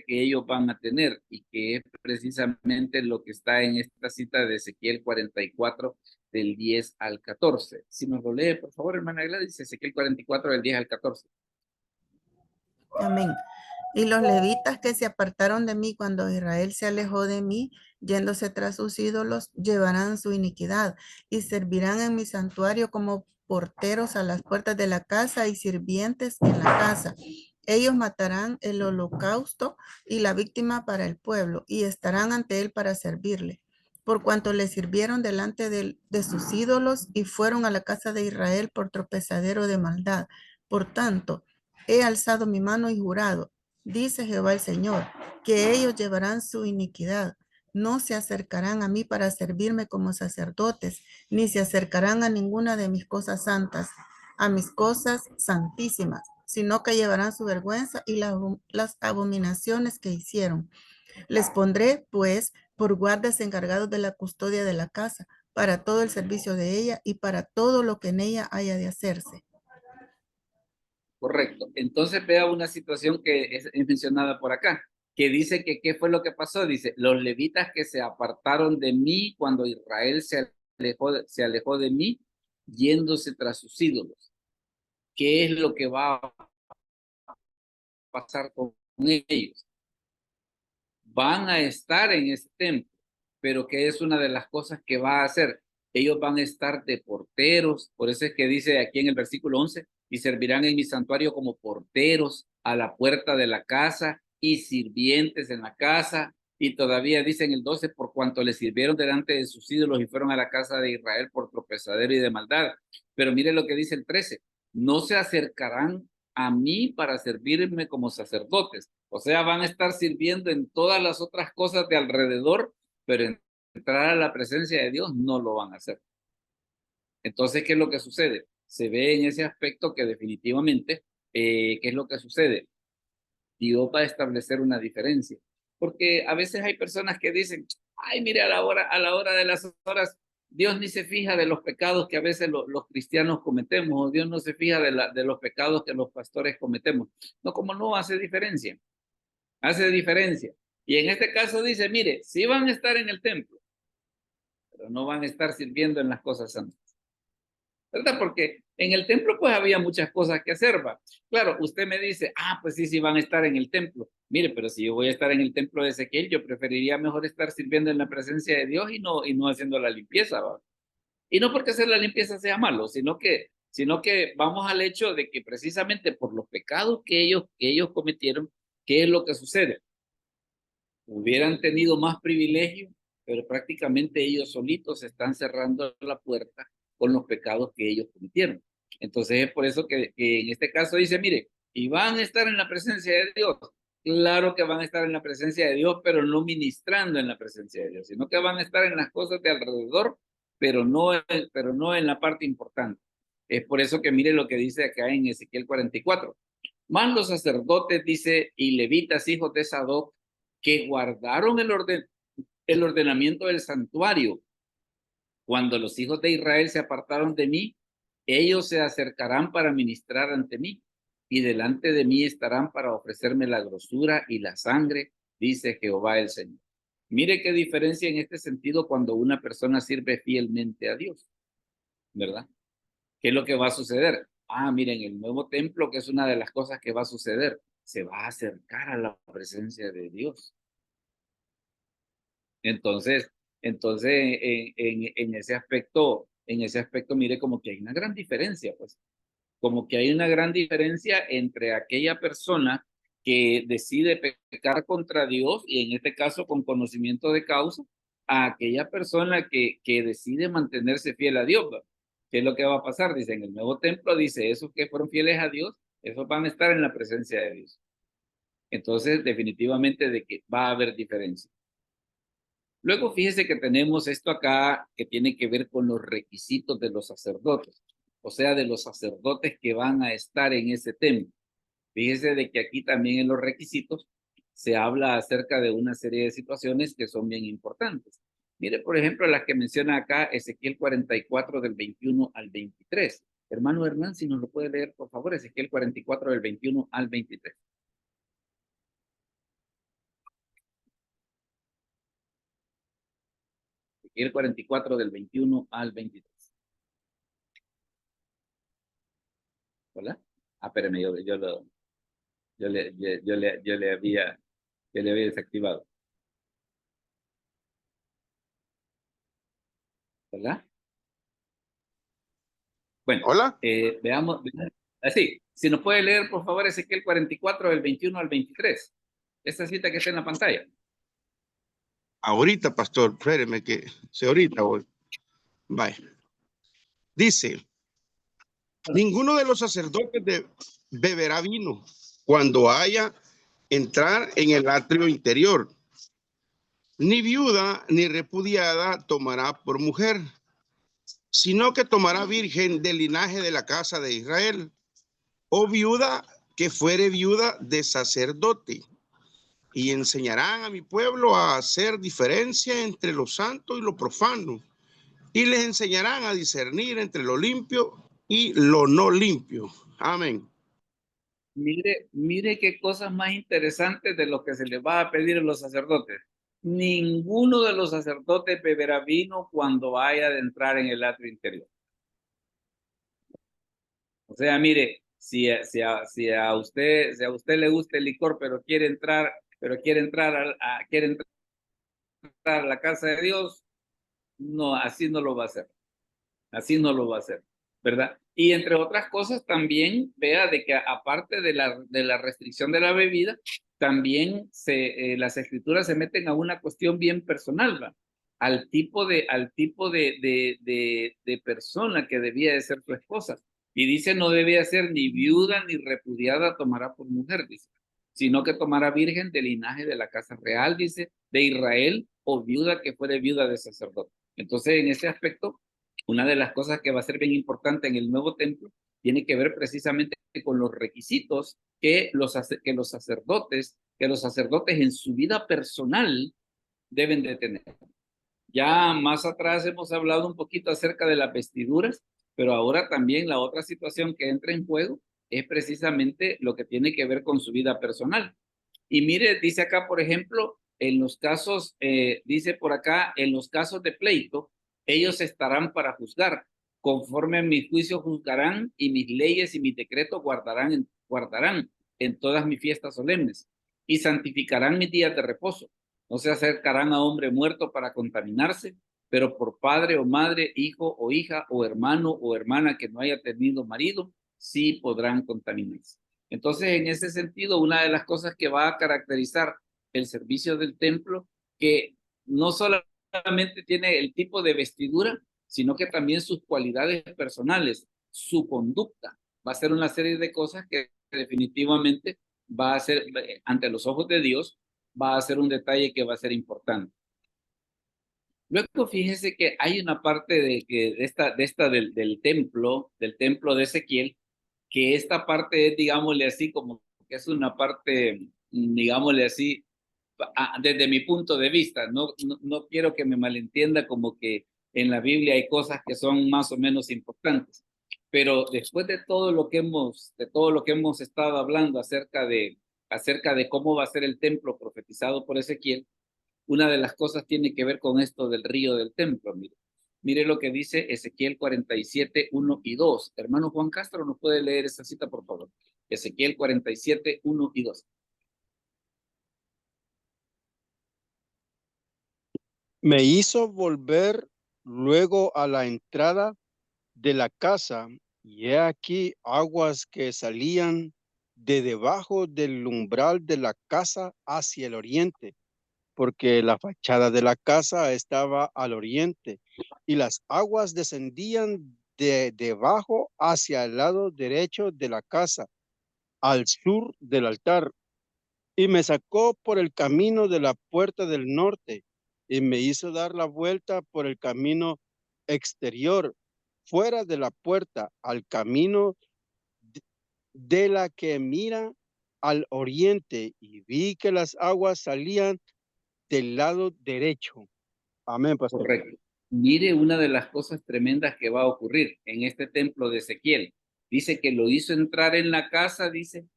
que ellos van a tener y que es precisamente lo que está en esta cita de Ezequiel 44 del 10 al 14. Si nos lo lee, por favor, hermana Gladys, Ezequiel 44 del 10 al 14. Amén. Y los levitas que se apartaron de mí cuando Israel se alejó de mí, yéndose tras sus ídolos, llevarán su iniquidad y servirán en mi santuario como porteros a las puertas de la casa y sirvientes en la casa. Ellos matarán el holocausto y la víctima para el pueblo y estarán ante él para servirle, por cuanto le sirvieron delante de sus ídolos y fueron a la casa de Israel por tropezadero de maldad. Por tanto, he alzado mi mano y jurado, dice Jehová el Señor, que ellos llevarán su iniquidad. No se acercarán a mí para servirme como sacerdotes, ni se acercarán a ninguna de mis cosas santas, a mis cosas santísimas, sino que llevarán su vergüenza y las abominaciones que hicieron. Les pondré, pues, por guardas encargados de la custodia de la casa, para todo el servicio de ella y para todo lo que en ella haya de hacerse. Correcto. Entonces vea una situación que es mencionada por acá, que dice que qué fue lo que pasó. Dice, los levitas que se apartaron de mí cuando Israel se alejó de mí, yéndose tras sus ídolos. ¿Qué es lo que va a pasar con ellos? Van a estar en ese templo, pero ¿qué es una de las cosas que va a hacer? Ellos van a estar de porteros, por eso es que dice aquí en el versículo 11, y servirán en mi santuario como porteros a la puerta de la casa y sirvientes en la casa, y todavía dice en el 12, por cuanto le sirvieron delante de sus ídolos y fueron a la casa de Israel por tropezadero y de maldad. Pero mire lo que dice el 13, no se acercarán a mí para servirme como sacerdotes. O sea, van a estar sirviendo en todas las otras cosas de alrededor, pero entrar a la presencia de Dios no lo van a hacer. Entonces, ¿qué es lo que sucede? Se ve en ese aspecto que definitivamente, ¿qué es lo que sucede? Dios va a establecer una diferencia. Porque a veces hay personas que dicen, ay, mire, a la hora de las horas, Dios ni se fija de los pecados que a veces los cristianos cometemos, o Dios no se fija de los pecados que los pastores cometemos. No, como no hace diferencia, hace diferencia. Y en este caso dice, mire, sí van a estar en el templo, pero no van a estar sirviendo en las cosas santas. ¿Verdad? Porque en el templo pues había muchas cosas que hacer, va. Claro, usted me dice, pues sí, sí van a estar en el templo. Mire, pero si yo voy a estar en el templo de Ezequiel, yo preferiría mejor estar sirviendo en la presencia de Dios y no haciendo la limpieza, va. Y no porque hacer la limpieza sea malo, sino que vamos al hecho de que precisamente por los pecados que ellos cometieron, ¿qué es lo que sucede? Hubieran tenido más privilegio, pero prácticamente ellos solitos están cerrando la puerta con los pecados que ellos cometieron. Entonces es por eso que en este caso dice, mire, y van a estar en la presencia de Dios. Claro que van a estar en la presencia de Dios, pero no ministrando en la presencia de Dios, sino que van a estar en las cosas de alrededor, pero no en la parte importante. Es por eso que mire lo que dice acá en Ezequiel 44. Más los sacerdotes, dice, y levitas, hijos de Sadoc, que guardaron el ordenamiento del santuario. Cuando los hijos de Israel se apartaron de mí, ellos se acercarán para ministrar ante mí, y delante de mí estarán para ofrecerme la grosura y la sangre, dice Jehová el Señor. Mire qué diferencia en este sentido cuando una persona sirve fielmente a Dios, ¿verdad? ¿Qué es lo que va a suceder? Miren, el nuevo templo, que es una de las cosas que va a suceder, se va a acercar a la presencia de Dios. Entonces, en ese aspecto, mire como que hay una gran diferencia, pues, como que hay una gran diferencia entre aquella persona que decide pecar contra Dios, y en este caso con conocimiento de causa, a aquella persona que decide mantenerse fiel a Dios, ¿verdad? ¿Qué es lo que va a pasar? Dice, en el nuevo templo, dice, esos que fueron fieles a Dios, esos van a estar en la presencia de Dios. Entonces, definitivamente de que va a haber diferencia. Luego fíjese que tenemos esto acá que tiene que ver con los requisitos de los sacerdotes, o sea, de los sacerdotes que van a estar en ese templo. Fíjese de que aquí también en los requisitos se habla acerca de una serie de situaciones que son bien importantes. Mire, por ejemplo, las que menciona acá Ezequiel 44 del 21 al 23. Hermano Hernán, si nos lo puede leer, por favor, Ezequiel 44 del 21 al 23. Ezequiel 44 del 21 al 23. ¿Hola? Espérame, yo le había desactivado. ¿Verdad? Bueno, Hola. veamos. Así, Si nos puede leer, por favor, Ezequiel 44, del 21 al 23. Esta cita que está en la pantalla. Ahorita, pastor, espéreme que si ahorita voy. Vaya. Dice, ninguno de los sacerdotes beberá vino cuando haya entrar en el atrio interior. Ni viuda ni repudiada tomará por mujer, sino que tomará virgen del linaje de la casa de Israel, o viuda que fuere viuda de sacerdote. Y enseñarán a mi pueblo a hacer diferencia entre lo santo y lo profano, y les enseñarán a discernir entre lo limpio y lo no limpio. Amén. Mire qué cosas más interesantes de lo que se les va a pedir a los sacerdotes. Ninguno de los sacerdotes beberá vino cuando haya de entrar en el atrio interior. O sea, mire, si a usted le gusta el licor, pero quiere entrar a la casa de Dios, no, así no lo va a hacer. Así no lo va a hacer, ¿verdad? Y entre otras cosas también vea de que aparte de la restricción de la bebida, también las escrituras se meten a una cuestión bien personal, ¿va? Al tipo de persona que debía de ser tu esposa. Y dice, no debía ser ni viuda ni repudiada tomará por mujer, dice, sino que tomará virgen del linaje de la casa real, dice, de Israel, o viuda que fuere viuda de sacerdote. Entonces, en ese aspecto, una de las cosas que va a ser bien importante en el nuevo templo tiene que ver precisamente con los requisitos que los sacerdotes en su vida personal deben de tener. Ya más atrás hemos hablado un poquito acerca de las vestiduras, pero ahora también la otra situación que entra en juego es precisamente lo que tiene que ver con su vida personal. Y mire, dice acá, por ejemplo, en los casos, dice por acá, en los casos de pleito, ellos estarán para juzgar. Conforme a mi juicio juzgarán, y mis leyes y mis decretos guardarán en todas mis fiestas solemnes, y santificarán mis días de reposo. No se acercarán a hombre muerto para contaminarse, pero por padre o madre, hijo o hija, o hermano o hermana que no haya tenido marido, sí podrán contaminarse. Entonces, en ese sentido, una de las cosas que va a caracterizar el servicio del templo, que no solamente tiene el tipo de vestidura, sino que también sus cualidades personales, su conducta, va a ser una serie de cosas que definitivamente va a ser, ante los ojos de Dios, va a ser un detalle que va a ser importante. Luego fíjese que hay una parte del templo de Ezequiel, que esta parte es, digámosle así, como que es una parte, digámosle así, desde mi punto de vista, no quiero que me malentienda como que en la Biblia hay cosas que son más o menos importantes, pero después de todo lo que hemos estado hablando acerca de cómo va a ser el templo profetizado por Ezequiel, una de las cosas tiene que ver con esto del río del templo. Mire lo que dice Ezequiel 47, 1 y 2. Hermano Juan Castro, ¿nos puede leer esa cita, por favor? Ezequiel 47, 1 y 2. Me hizo volver luego a la entrada de la casa, y he aquí aguas que salían de debajo del umbral de la casa hacia el oriente, porque la fachada de la casa estaba al oriente, y las aguas descendían de debajo hacia el lado derecho de la casa, al sur del altar, y me sacó por el camino de la puerta del norte, y me hizo dar la vuelta por el camino exterior, fuera de la puerta, al camino de la que mira al oriente, y vi que las aguas salían del lado derecho. Amén, pastor. Correcto. Mire una de las cosas tremendas que va a ocurrir en este templo de Ezequiel. Dice que lo hizo entrar en la casa, dice,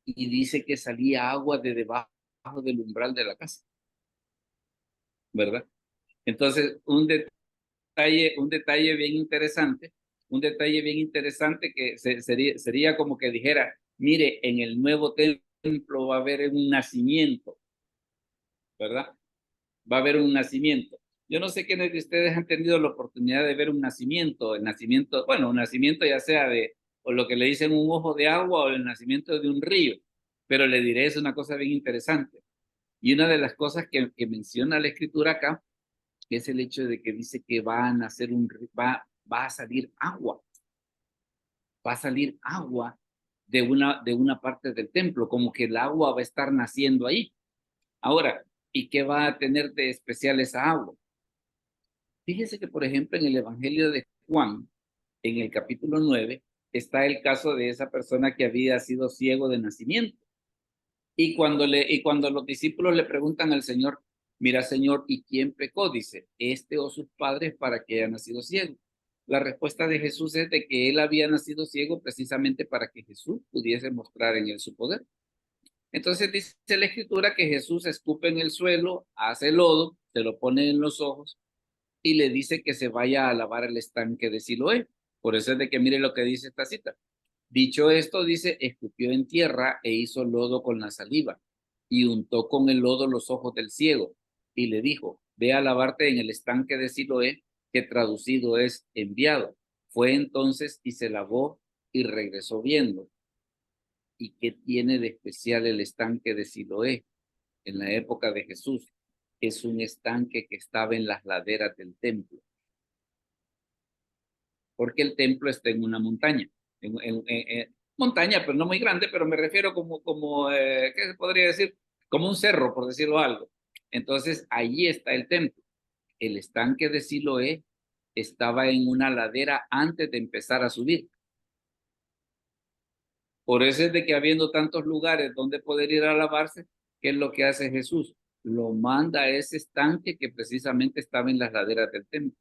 y dice que salía agua de debajo del umbral de la casa, ¿verdad? Entonces, un detalle bien interesante que sería como que dijera, mire, en el nuevo templo va a haber un nacimiento, ¿verdad? Va a haber un nacimiento. Yo no sé quiénes de ustedes han tenido la oportunidad de ver un nacimiento, un nacimiento ya sea o lo que le dicen un ojo de agua o el nacimiento de un río. Pero le diré, es una cosa bien interesante. Y una de las cosas que menciona la escritura acá es el hecho de que dice que va a nacer va a salir agua. Va a salir agua de una parte del templo, como que el agua va a estar naciendo ahí. Ahora, ¿y qué va a tener de especial esa agua? Fíjese que, por ejemplo, en el Evangelio de Juan, en el capítulo 9, está el caso de esa persona que había sido ciego de nacimiento. Y cuando los discípulos le preguntan al Señor, mira, Señor, ¿y quién pecó? Dice, este o sus padres para que haya nacido ciego. La respuesta de Jesús es de que él había nacido ciego precisamente para que Jesús pudiese mostrar en él su poder. Entonces dice la escritura que Jesús escupe en el suelo, hace lodo, se lo pone en los ojos y le dice que se vaya a lavar el estanque de Siloé. Por eso es de que mire lo que dice esta cita. Dicho esto, dice, escupió en tierra e hizo lodo con la saliva y untó con el lodo los ojos del ciego y le dijo, ve a lavarte en el estanque de Siloé, que traducido es enviado. Fue entonces y se lavó y regresó viendo. ¿Y qué tiene de especial el estanque de Siloé en la época de Jesús? Es un estanque que estaba en las laderas del templo, porque el templo está en una montaña, montaña, pero no muy grande, pero me refiero ¿qué se podría decir? Como un cerro, por decirlo algo. Entonces, allí está el templo. El estanque de Siloé estaba en una ladera antes de empezar a subir. Por eso es de que habiendo tantos lugares donde poder ir a lavarse, ¿qué es lo que hace Jesús? Lo manda a ese estanque que precisamente estaba en las laderas del templo.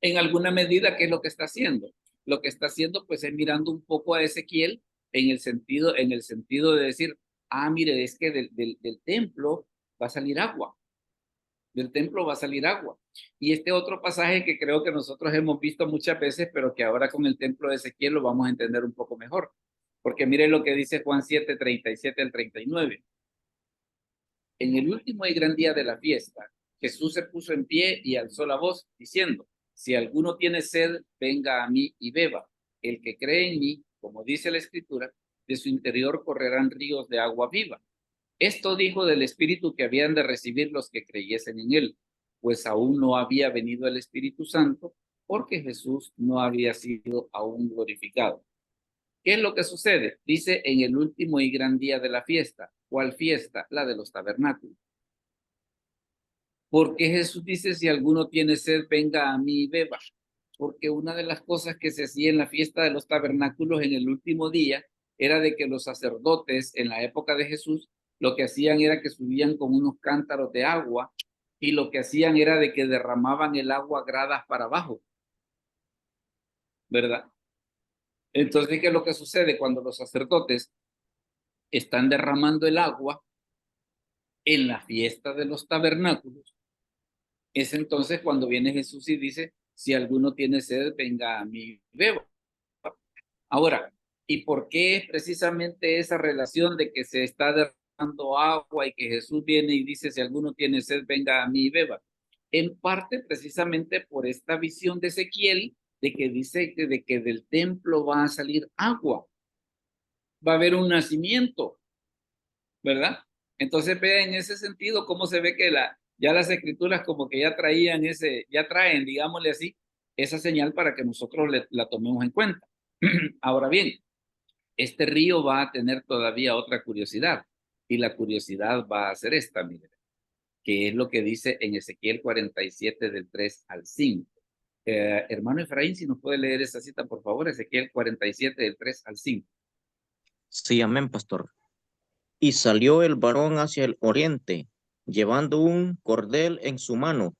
En alguna medida, ¿qué es lo que está haciendo? Lo que está haciendo, pues, es mirando un poco a Ezequiel en el sentido de decir, mire, es que del templo va a salir agua. Del templo va a salir agua. Y este otro pasaje que creo que nosotros hemos visto muchas veces, pero que ahora con el templo de Ezequiel lo vamos a entender un poco mejor. Porque mire lo que dice Juan 7, 37 al 39. En el último y gran día de la fiesta, Jesús se puso en pie y alzó la voz, diciendo, si alguno tiene sed, venga a mí y beba. El que cree en mí, como dice la Escritura, de su interior correrán ríos de agua viva. Esto dijo del Espíritu que habían de recibir los que creyesen en él, pues aún no había venido el Espíritu Santo, porque Jesús no había sido aún glorificado. ¿Qué es lo que sucede? Dice en el último y gran día de la fiesta. ¿Cuál fiesta? La de los tabernáculos. ¿Por qué Jesús dice, si alguno tiene sed, venga a mí y beba? Porque una de las cosas que se hacía en la fiesta de los tabernáculos en el último día era de que los sacerdotes en la época de Jesús lo que hacían era que subían con unos cántaros de agua y lo que hacían era de que derramaban el agua gradas para abajo, ¿verdad? Entonces, ¿qué es lo que sucede cuando los sacerdotes están derramando el agua en la fiesta de los tabernáculos? Es entonces cuando viene Jesús y dice, si alguno tiene sed, venga a mí y beba. Ahora, ¿y por qué es precisamente esa relación de que se está derramando agua y que Jesús viene y dice, si alguno tiene sed, venga a mí y beba? En parte precisamente por esta visión de Ezequiel, de que dice de que del templo va a salir agua, va a haber un nacimiento, ¿verdad? Entonces vea en ese sentido cómo se ve que ya las escrituras como que ya traen, digámosle así, esa señal para que nosotros la tomemos en cuenta. Ahora bien, este río va a tener todavía otra curiosidad, y la curiosidad va a ser esta, mire, que es lo que dice en Ezequiel 47 del 3 al 5. Hermano Efraín, si nos puede leer esa cita, por favor, Ezequiel 47 del 3 al 5. Sí, amén, pastor. Y salió el varón hacia el oriente, llevando un cordel en su mano,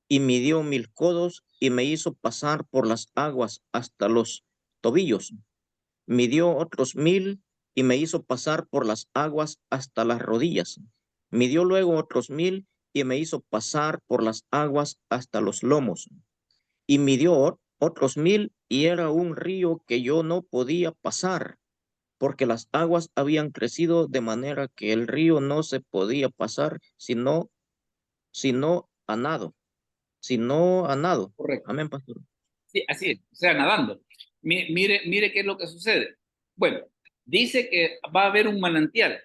y midió 1000 codos, y me hizo pasar por las aguas hasta los tobillos. Midió otros 1000, y me hizo pasar por las aguas hasta las rodillas. Midió luego otros 1000, y me hizo pasar por las aguas hasta los lomos. Y midió otros 1000, y era un río que yo no podía pasar, porque las aguas habían crecido de manera que el río no se podía pasar sino a nado, sino a nado. Correcto. Amén, pastor. Sí, así es, o sea, nadando. Mire qué es lo que sucede. Bueno, dice que va a haber un manantial.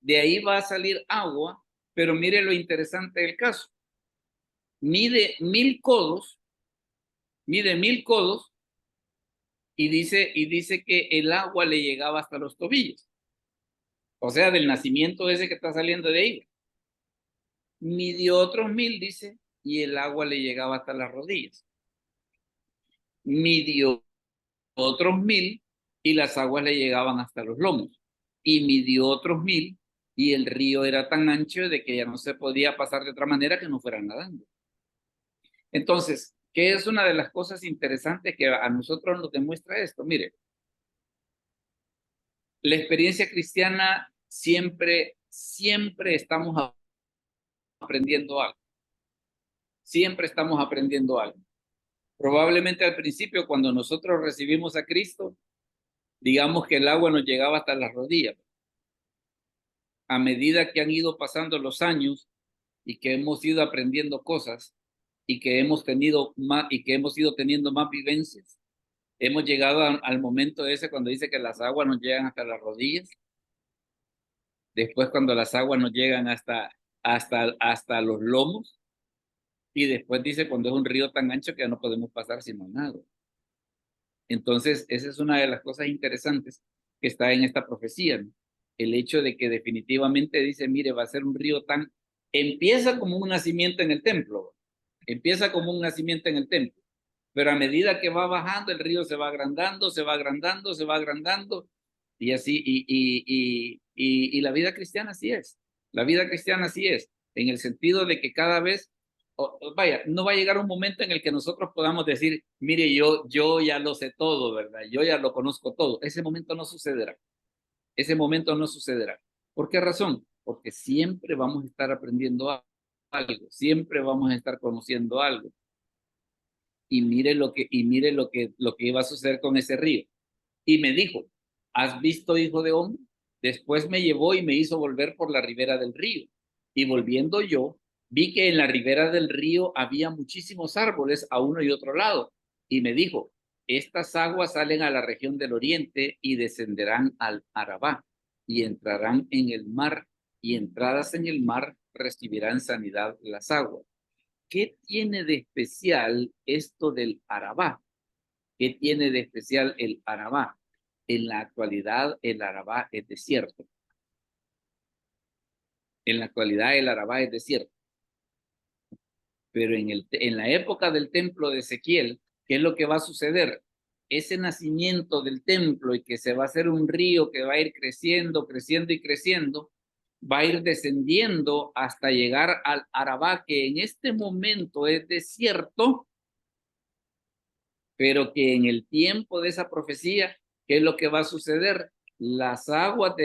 De ahí va a salir agua, pero mire lo interesante del caso. Mide 1000 codos, y dice que el agua le llegaba hasta los tobillos. O sea, del nacimiento ese que está saliendo de ahí. Midió otros 1000, dice, y el agua le llegaba hasta las rodillas. Midió otros 1000 y las aguas le llegaban hasta los lomos. Y midió otros 1000 y el río era tan ancho de que ya no se podía pasar de otra manera que no fuera nadando. Entonces, ¿qué es una de las cosas interesantes que a nosotros nos demuestra esto? Mire, la experiencia cristiana siempre estamos aprendiendo algo. Siempre estamos aprendiendo algo. Probablemente al principio, cuando nosotros recibimos a Cristo, digamos que el agua nos llegaba hasta las rodillas. A medida que han ido pasando los años y que hemos ido aprendiendo cosas y que hemos tenido más y que hemos ido teniendo más vivencias, hemos llegado al momento ese cuando dice que las aguas nos llegan hasta las rodillas. Después cuando las aguas nos llegan hasta los lomos. Y después dice cuando es un río tan ancho que ya no podemos pasar sino nada. Entonces, esa es una de las cosas interesantes que está en esta profecía, ¿no? El hecho de que definitivamente dice, mire, va a ser un río tan... Empieza como un nacimiento en el templo, empieza como un nacimiento en el templo, pero a medida que va bajando, el río se va agrandando, se va agrandando, se va agrandando, y así, y la vida cristiana así es. La vida cristiana así es, en el sentido de que cada vez, vaya, no va a llegar un momento en el que nosotros podamos decir, mire, yo ya lo sé todo, ¿verdad? Yo ya lo conozco todo. Ese momento no sucederá. Ese momento no sucederá. ¿Por qué razón? Porque siempre vamos a estar aprendiendo algo, siempre vamos a estar conociendo algo. Y mire lo que iba a suceder con ese río. Y me dijo, ¿has visto, hijo de hombre? Después me llevó y me hizo volver por la ribera del río. Y volviendo yo, vi que en la ribera del río había muchísimos árboles a uno y otro lado. Y me dijo, estas aguas salen a la región del oriente y descenderán al Arabá y entrarán en el mar, y entradas en el mar recibirán sanidad las aguas. ¿Qué tiene de especial esto del Arabá? ¿Qué tiene de especial el Arabá? En la actualidad, el Arabá es desierto. En la actualidad, el Arabá es desierto. Pero en la época del templo de Ezequiel, ¿qué es lo que va a suceder? Ese nacimiento del templo y que se va a hacer un río que va a ir creciendo, creciendo y creciendo, va a ir descendiendo hasta llegar al Arabá, que en este momento es desierto, pero que en el tiempo de esa profecía, ¿qué es lo que va a suceder? Las aguas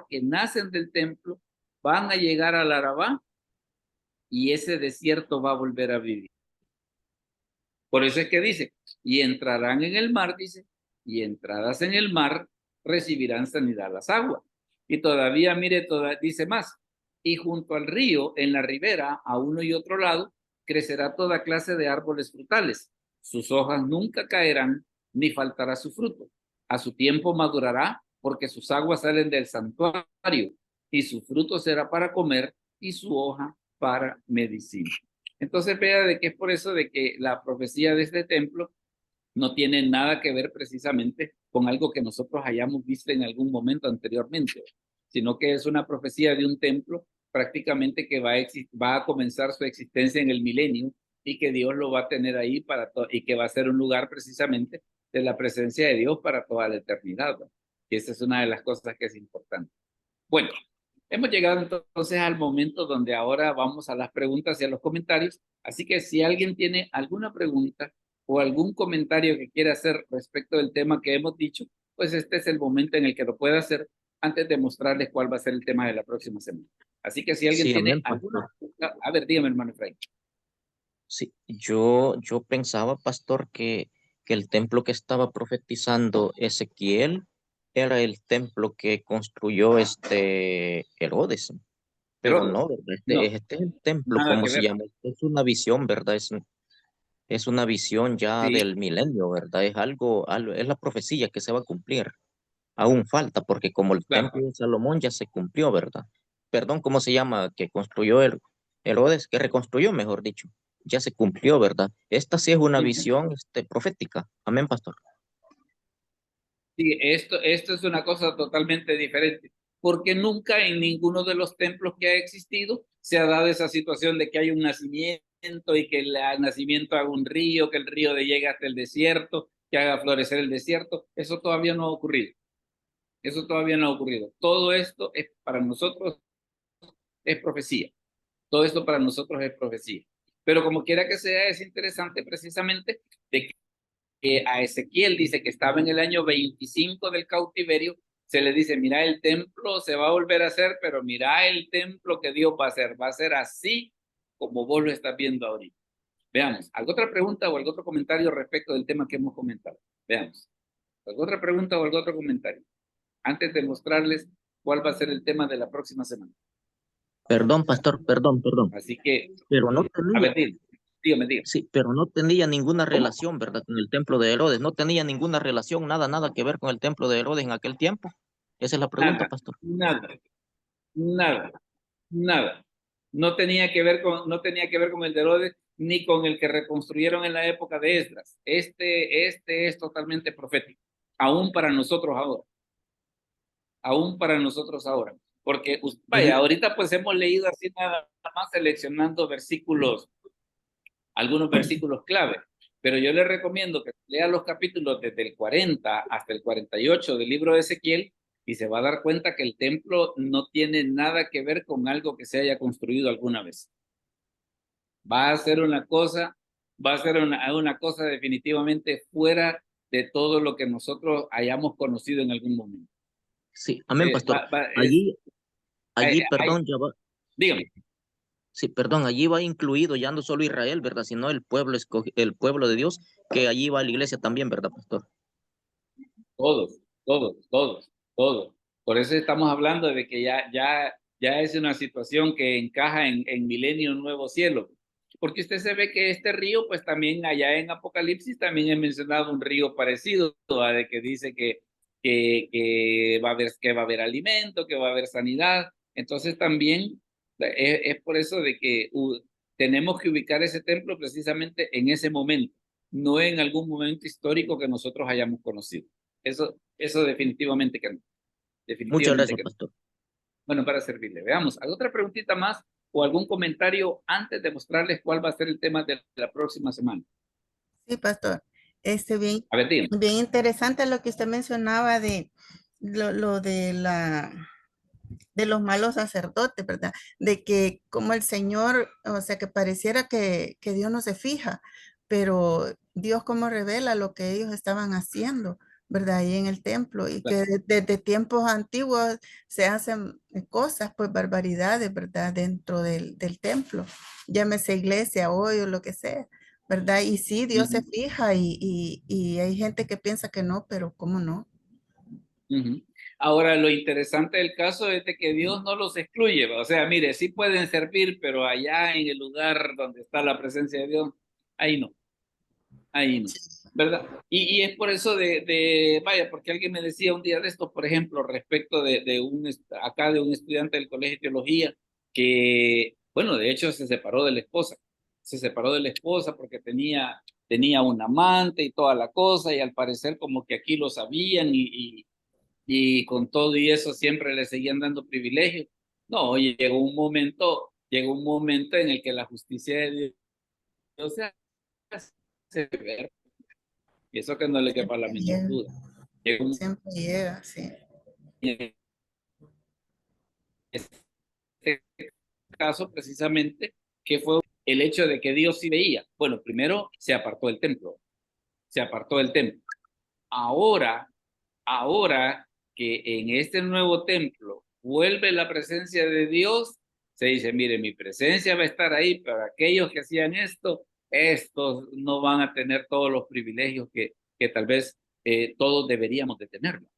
que nacen del templo van a llegar al Arabá y ese desierto va a volver a vivir. Por eso es que dice, y entrarán en el mar, dice, y entradas en el mar recibirán sanidad las aguas. Y todavía, mire, dice más, y junto al río, en la ribera, a uno y otro lado, crecerá toda clase de árboles frutales. Sus hojas nunca caerán, ni faltará su fruto. A su tiempo madurará, porque sus aguas salen del santuario, y su fruto será para comer, y su hoja para medicina. Entonces vea de que es por eso de que la profecía de este templo no tiene nada que ver precisamente con algo que nosotros hayamos visto en algún momento anteriormente, sino que es una profecía de un templo prácticamente que va a comenzar su existencia en el milenio y que Dios lo va a tener ahí y que va a ser un lugar precisamente de la presencia de Dios para toda la eternidad, ¿no? Y esa es una de las cosas que es importante. Bueno, hemos llegado entonces al momento donde ahora vamos a las preguntas y a los comentarios. Así que si alguien tiene alguna pregunta o algún comentario que quiera hacer respecto del tema que hemos dicho, pues este es el momento en el que lo puede hacer antes de mostrarles cuál va a ser el tema de la próxima semana. Así que si alguien Sí, tiene amén, alguna pastor. pregunta, a ver, dígame, hermano Efraín. Sí, yo pensaba, pastor, que el templo que estaba profetizando Ezequiel era el templo que construyó Herodes, pero Herodes. no, ¿verdad? No, Este es el templo, nada ¿cómo que se ver. llama? Es una visión, ¿verdad? Es una visión ya Sí, del milenio, ¿verdad? Es es la profecía que se va a cumplir. Aún falta, porque como el claro. templo de Salomón ya se cumplió, ¿verdad? Perdón, ¿cómo se llama? Que construyó Herodes, que reconstruyó, mejor dicho. Ya se cumplió, ¿verdad? Esta sí es una Ujú. visión profética. Amén, pastor. Sí, esto es una cosa totalmente diferente, porque nunca en ninguno de los templos que ha existido se ha dado esa situación de que hay un nacimiento y que el nacimiento haga un río, que el río llegue hasta el desierto, que haga florecer el desierto. Eso todavía no ha ocurrido. Eso todavía no ha ocurrido. Todo esto es para nosotros es profecía. Todo esto para nosotros es profecía. Pero como quiera que sea, es interesante precisamente de que a Ezequiel dice que estaba en el año 25 del cautiverio, se le dice, mira, el templo se va a volver a hacer, pero mira el templo que Dios va a ser así como vos lo estás viendo ahorita. Veamos, ¿alguna otra pregunta o algún otro comentario respecto del tema que hemos comentado? Veamos, ¿alguna otra pregunta o algún otro comentario? Antes de mostrarles cuál va a ser el tema de la próxima semana. Perdón, pastor, perdón. Así que, Pero no a tenía, ver, dígame. sí, pero no tenía ninguna ¿Cómo? relación, ¿verdad? Con el templo de Herodes. No tenía ninguna relación, nada que ver con el templo de Herodes en aquel tiempo. Esa es la pregunta, Nada, pastor. nada, nada. Nada. No tenía que ver con el de Herodes ni con el que reconstruyeron en la época de Esdras. Este es totalmente profético, aún para nosotros ahora, aún para nosotros ahora. Porque, vaya, Allí, ahorita pues hemos leído así nada más seleccionando versículos, algunos versículos clave, pero yo les recomiendo que lea los capítulos desde el 40 hasta el 48 del libro de Ezequiel y se va a dar cuenta que el templo no tiene nada que ver con algo que se haya construido alguna vez. Va a ser una cosa, va a ser una cosa definitivamente fuera de todo lo que nosotros hayamos conocido en algún momento. sí, amén, pastor. Allí, Hay, perdón, ya va. dígame, Sí, perdón, allí va incluido ya no solo Israel, ¿verdad? Sino el pueblo de Dios, que allí va la iglesia también, ¿verdad, pastor? todos, todos. Por eso estamos hablando de que ya es una situación que encaja en Milenio Nuevo Cielo. Porque usted se ve que este río, pues también allá en Apocalipsis también he mencionado un río parecido, de que dice que va a haber alimento, que va a haber sanidad. Entonces también es por eso de que tenemos que ubicar ese templo precisamente en ese momento, no en algún momento histórico que nosotros hayamos conocido. Eso definitivamente que no. Muchas Definitivamente gracias, que no. pastor. Bueno, para servirle. Veamos, ¿alguna otra preguntita más o algún comentario antes de mostrarles cuál va a ser el tema de la próxima semana? Sí, pastor. Bien, A ver, díganme. bien interesante lo que usted mencionaba de lo de los malos sacerdotes, ¿verdad? De que como el Señor, o sea, que pareciera que Dios no se fija, pero Dios como revela lo que ellos estaban haciendo, ¿verdad? Ahí en el templo y que desde tiempos antiguos se hacen cosas, pues barbaridades, ¿verdad? Dentro del templo, llámese iglesia hoy o lo que sea, ¿verdad? Y sí, Dios se fija y hay gente que piensa que no, pero ¿cómo no? Ujú. Ahora, lo interesante del caso es de que Dios no los excluye. O sea, mire, sí pueden servir, pero allá en el lugar donde está la presencia de Dios, ahí no. Ahí no, ¿verdad? Y es por eso vaya, porque alguien me decía un día de esto, por ejemplo, respecto acá de un estudiante del colegio de teología, que, bueno, de hecho se separó de la esposa porque tenía un amante y toda la cosa, y al parecer como que aquí lo sabían y con todo y eso siempre le seguían dando privilegios. No, oye, llegó un momento en el que la justicia de Dios se hace ver. Y eso que no le quepa la Siempre menor llega, duda. Llegó siempre llega, sí. en este caso precisamente que fue el hecho de que Dios sí veía. Bueno, primero se apartó del templo, se apartó del templo. Ahora, ahora que en este nuevo templo vuelve la presencia de Dios, se dice, mire, mi presencia va a estar ahí, pero aquellos que hacían esto, estos no van a tener todos los privilegios que tal vez todos deberíamos de tenerlo.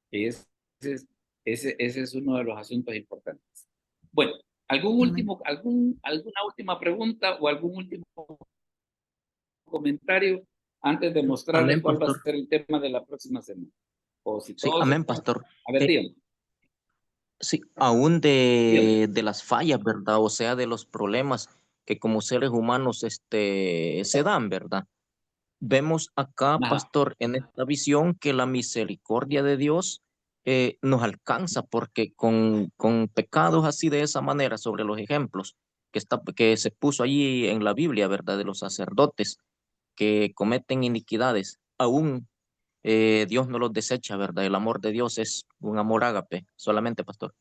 Ese es, ese es uno de los asuntos importantes. Bueno, Amén. alguna última pregunta o algún último comentario antes de mostrarles Amén, cuál va a pastor. ser el tema de la próxima semana? O si Sí, todos amén, están. pastor. A ver, díganme. Sí, aún Díganme. de las fallas, ¿verdad? O sea, de los problemas que como seres humanos se dan, ¿verdad? Vemos acá, Ajá. pastor, en esta visión que la misericordia de Dios nos alcanza, porque con pecados así de esa manera, sobre los ejemplos que se puso allí en la Biblia, ¿verdad? De los sacerdotes que cometen iniquidades, aún Dios no los desecha, ¿verdad? El amor de Dios es un amor ágape, solamente, pastor.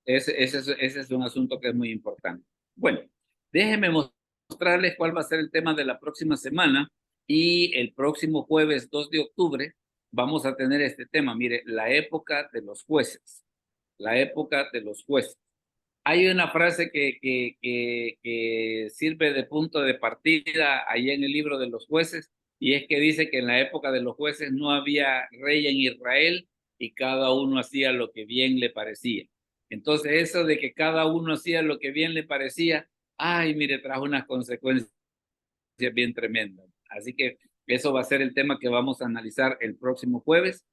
Ese es un asunto que es muy importante. Bueno, déjenme mostrarles cuál va a ser el tema de la próxima semana y el próximo jueves 2 de octubre vamos a tener este tema. Mire, la época de los jueces. La época de los jueces. Hay una frase que sirve de punto de partida ahí en el libro de los jueces, y es que dice que en la época de los jueces no había rey en Israel y cada uno hacía lo que bien le parecía. Entonces eso de que cada uno hacía lo que bien le parecía, ay, mire, trajo unas consecuencias bien tremendas. Así que eso va a ser el tema que vamos a analizar el próximo jueves.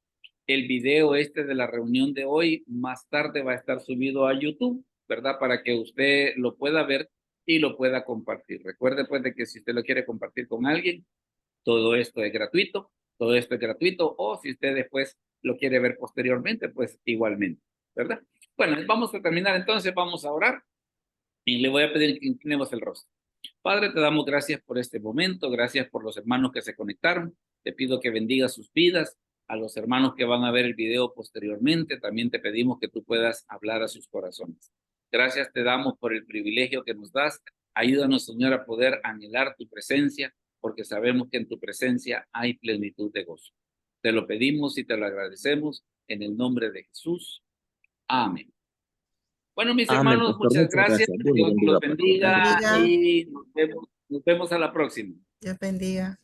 El video de la reunión de hoy más tarde va a estar subido a YouTube, ¿verdad? Para que usted lo pueda ver y lo pueda compartir. Recuerde pues de que si usted lo quiere compartir con alguien, todo esto es gratuito, o si usted después lo quiere ver posteriormente, pues igualmente, ¿verdad? Bueno, vamos a terminar entonces, vamos a orar y le voy a pedir que inclinemos el rostro. Padre, te damos gracias por este momento, gracias por los hermanos que se conectaron. Te pido que bendiga sus vidas. A los hermanos que van a ver el video posteriormente, también te pedimos que tú puedas hablar a sus corazones. Gracias te damos por el privilegio que nos das. Ayúdanos, Señor, a poder anhelar tu presencia, porque sabemos que en tu presencia hay plenitud de gozo. Te lo pedimos y te lo agradecemos en el nombre de Jesús. Amén. Bueno, mis Amén, hermanos, pastor. muchas Muchas gracias. gracias. Dios le Dios los bendiga, pastor. bendiga Bendiga. y nos vemos a la próxima. Dios bendiga.